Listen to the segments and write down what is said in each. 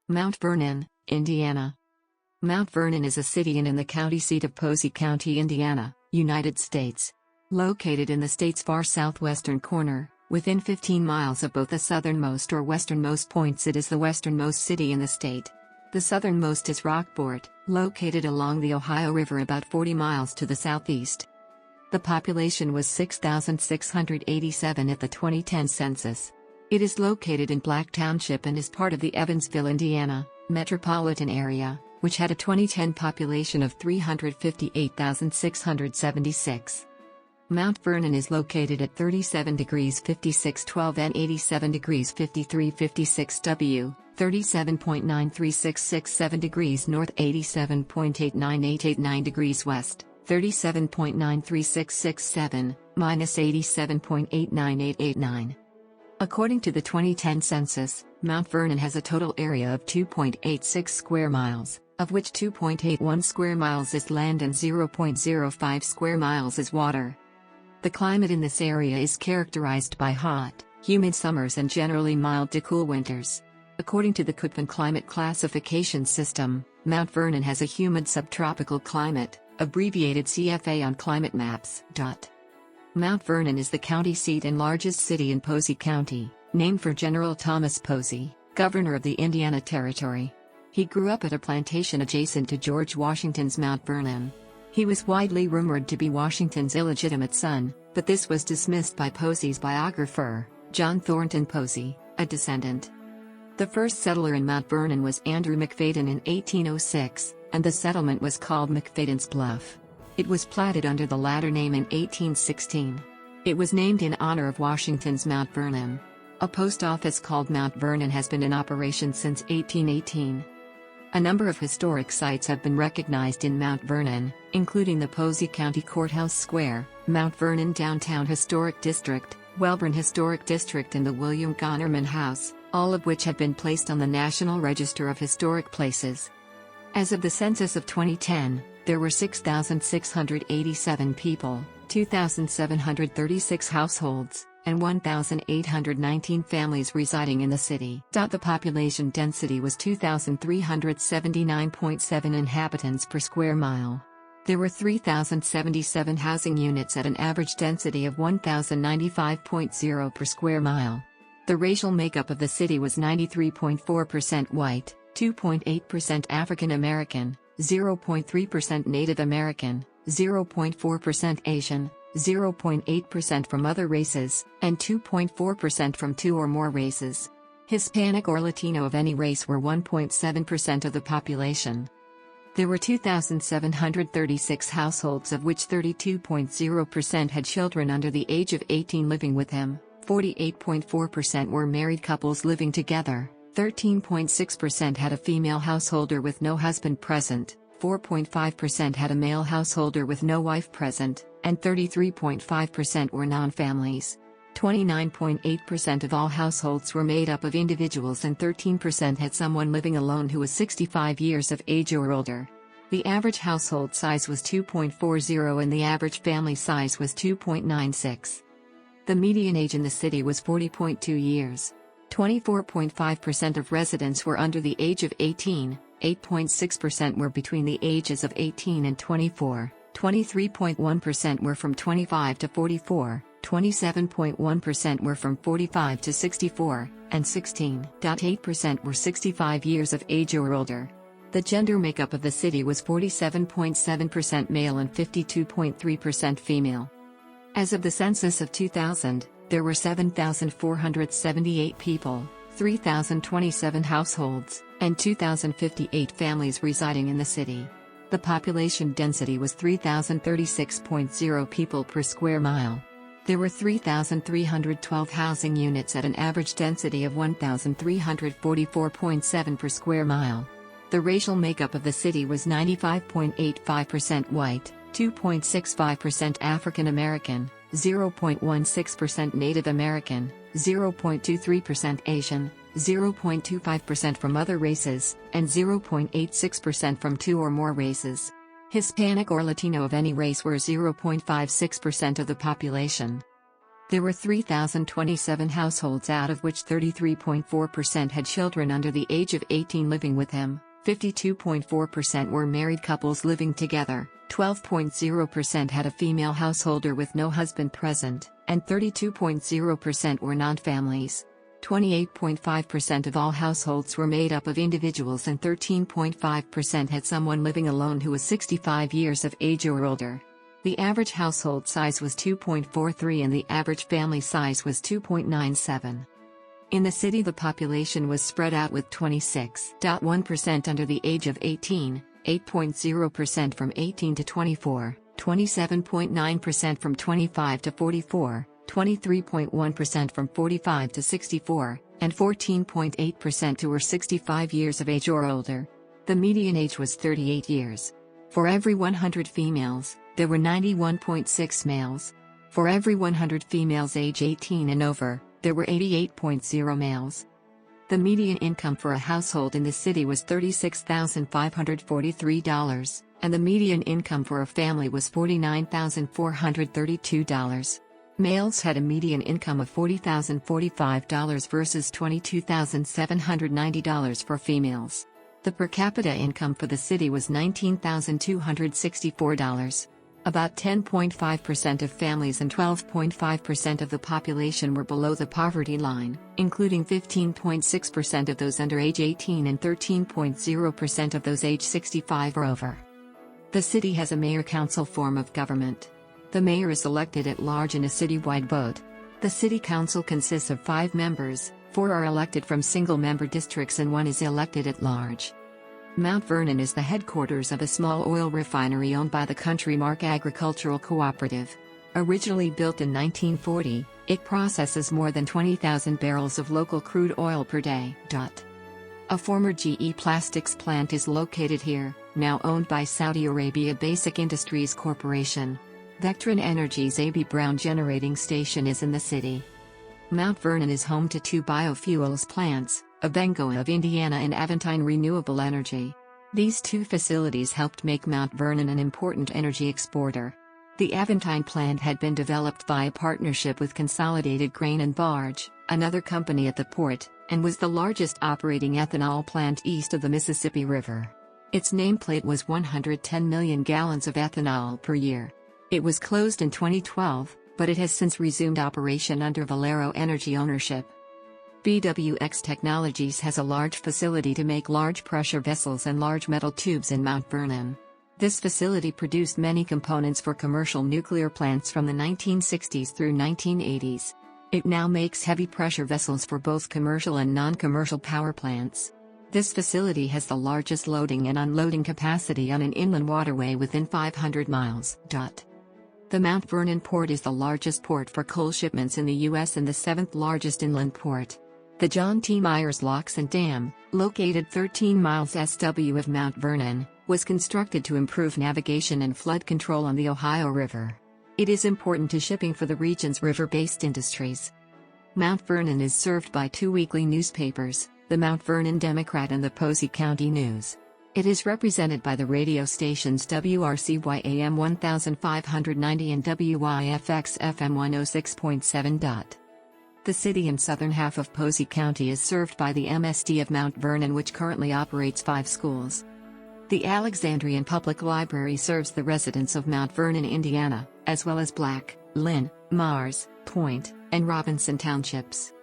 Mount Vernon, Indiana. Mount Vernon is a city and in the county seat of Posey County, Indiana, United States. Located in the state's far southwestern corner, within 15 miles of both the southernmost or westernmost points, it is the westernmost city in the state. The southernmost is Rockport, located along the Ohio River about 40 miles to the southeast. The population was 6,687 at the 2010 census. It is located in Black Township and is part of the Evansville, Indiana, metropolitan area, which had a 2010 population of 358,676. Mount Vernon is located at 37 degrees 56'12" and 87 degrees 53'56" 37.93667 degrees north, 87.89889 degrees west, 37.93667, minus 87.89889. According to the 2010 census, Mount Vernon has a total area of 2.86 square miles, of which 2.81 square miles is land and 0.05 square miles is water. The climate in this area is characterized by hot, humid summers and generally mild to cool winters. According to the Köppen climate classification system, Mount Vernon has a humid subtropical climate, abbreviated CFA on climate maps. Mount Vernon is the county seat and largest city in Posey County, named for General Thomas Posey, governor of the Indiana Territory. He grew up at a plantation adjacent to George Washington's Mount Vernon. He was widely rumored to be Washington's illegitimate son, but this was dismissed by Posey's biographer, John Thornton Posey, a descendant. The first settler in Mount Vernon was Andrew McFadden in 1806, and the settlement was called McFadden's Bluff. It was platted under the latter name in 1816. It was named in honor of Washington's Mount Vernon. A post office called Mount Vernon has been in operation since 1818. A number of historic sites have been recognized in Mount Vernon, including the Posey County Courthouse Square, Mount Vernon Downtown Historic District, Wellborn Historic District and the William Gonnerman House, all of which have been placed on the National Register of Historic Places. As of the census of 2010, there were 6,687 people, 2,736 households, and 1,819 families residing in the city. The population density was 2,379.7 inhabitants per square mile. There were 3,077 housing units at an average density of 1,095.0 per square mile. The racial makeup of the city was 93.4% white, 2.8% African American, 0.3% Native American, 0.4% Asian, 0.8% from other races, and 2.4% from two or more races. Hispanic or Latino of any race were 1.7% of the population. There were 2,736 households, of which 32.0% had children under the age of 18 living with him, 48.4% were married couples living together, 13.6% had a female householder with no husband present, 4.5% had a male householder with no wife present, and 33.5% were non-families. 29.8% of all households were made up of individuals and 13% had someone living alone who was 65 years of age or older. The average household size was 2.40 and the average family size was 2.96. The median age in the city was 40.2 years. 24.5% of residents were under the age of 18, 8.6% were between the ages of 18 and 24, 23.1% were from 25 to 44, 27.1% were from 45 to 64, and 16.8% were 65 years of age or older. The gender makeup of the city was 47.7% male and 52.3% female. As of the census of 2000, there were 7,478 people, 3,027 households, and 2,058 families residing in the city. The population density was 3,036.0 people per square mile. There were 3,312 housing units at an average density of 1,344.7 per square mile. The racial makeup of the city was 95.85% white, 2.65% African American, 0.16% Native American, 0.23% Asian, 0.25% from other races, and 0.86% from two or more races. Hispanic or Latino of any race were 0.56% of the population. There were 3,027 households, out of which 33.4% had children under the age of 18 living with him, 52.4% were married couples living together, 12.0% had a female householder with no husband present, and 32.0% were non-families. 28.5% of all households were made up of individuals, and 13.5% had someone living alone who was 65 years of age or older. The average household size was 2.43 and the average family size was 2.97. In the city, the population was spread out, with 26.1% under the age of 18, 8.0% from 18 to 24, 27.9% from 25 to 44, 23.1% from 45 to 64, and 14.8% who were 65 years of age or older. The median age was 38 years. For every 100 females, there were 91.6 males. For every 100 females age 18 and over, there were 88.0 males. The median income for a household in the city was $36,543, and the median income for a family was $49,432. Males had a median income of $40,045 versus $22,790 for females. The per capita income for the city was $19,264. About 10.5% of families and 12.5% of the population were below the poverty line, including 15.6% of those under age 18 and 13.0% of those age 65 or over. The city has a mayor-council form of government. The mayor is elected at large in a citywide vote. The city council consists of 5 members, 4 are elected from single-member districts and 1 is elected at large. Mount Vernon is the headquarters of a small oil refinery owned by the Country Mark Agricultural Cooperative. Originally built in 1940, it processes more than 20,000 barrels of local crude oil per day. A former GE Plastics plant is located here, now owned by Saudi Arabia Basic Industries Corporation. Vectron Energy's A.B. Brown Generating Station is in the city. Mount Vernon is home to 2 biofuels plants, Abengoa of Indiana and Aventine Renewable Energy. These 2 facilities helped make Mount Vernon an important energy exporter. The Aventine plant had been developed via partnership with Consolidated Grain and Barge, another company at the port, and was the largest operating ethanol plant east of the Mississippi River. Its nameplate was 110 million gallons of ethanol per year. It was closed in 2012, but it has since resumed operation under Valero Energy ownership. BWX Technologies has a large facility to make large pressure vessels and large metal tubes in Mount Vernon. This facility produced many components for commercial nuclear plants from the 1960s through 1980s. It now makes heavy pressure vessels for both commercial and non-commercial power plants. This facility has the largest loading and unloading capacity on an inland waterway within 500 miles. The Mount Vernon port is the largest port for coal shipments in the U.S. and the 7th largest inland port. The John T. Myers Locks and Dam, located 13 miles SW of Mount Vernon, was constructed to improve navigation and flood control on the Ohio River. It is important to shipping for the region's river-based industries. Mount Vernon is served by 2 weekly newspapers, the Mount Vernon Democrat and the Posey County News. It is represented by the radio stations WRCY AM 1590 and WYFX FM 106.7. The city and southern half of Posey County is served by the MSD of Mount Vernon, which currently operates 5 schools. The Alexandrian Public Library serves the residents of Mount Vernon, Indiana, as well as Black, Lynn, Mars, Point, and Robinson Townships.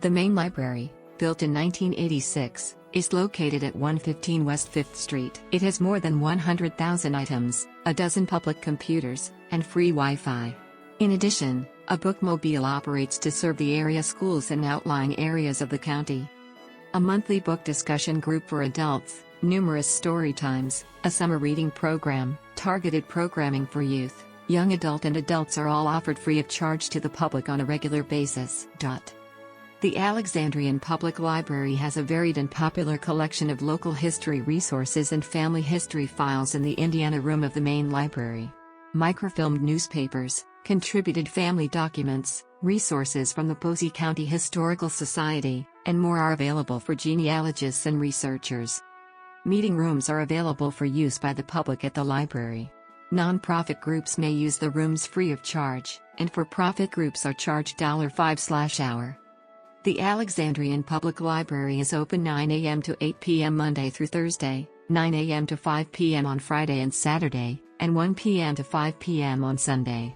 The main library, built in 1986, is located at 115 West 5th Street. It has more than 100,000 items, a dozen public computers, and free Wi-Fi. In addition, a bookmobile operates to serve the area schools and outlying areas of the county. A monthly book discussion group for adults, numerous story times, a summer reading program, targeted programming for youth, young adult and adults are all offered free of charge to the public on a regular basis. The Alexandrian Public Library has a varied and popular collection of local history resources and family history files in the Indiana room of the main library. Microfilmed newspapers, contributed family documents, resources from the Posey County Historical Society, and more are available for genealogists and researchers. Meeting rooms are available for use by the public at the library. Non-profit groups may use the rooms free of charge, and for-profit groups are charged $5/hour. The Alexandrian Public Library is open 9 a.m. to 8 p.m. Monday through Thursday, 9 a.m. to 5 p.m. on Friday and Saturday, and 1 p.m. to 5 p.m. on Sunday.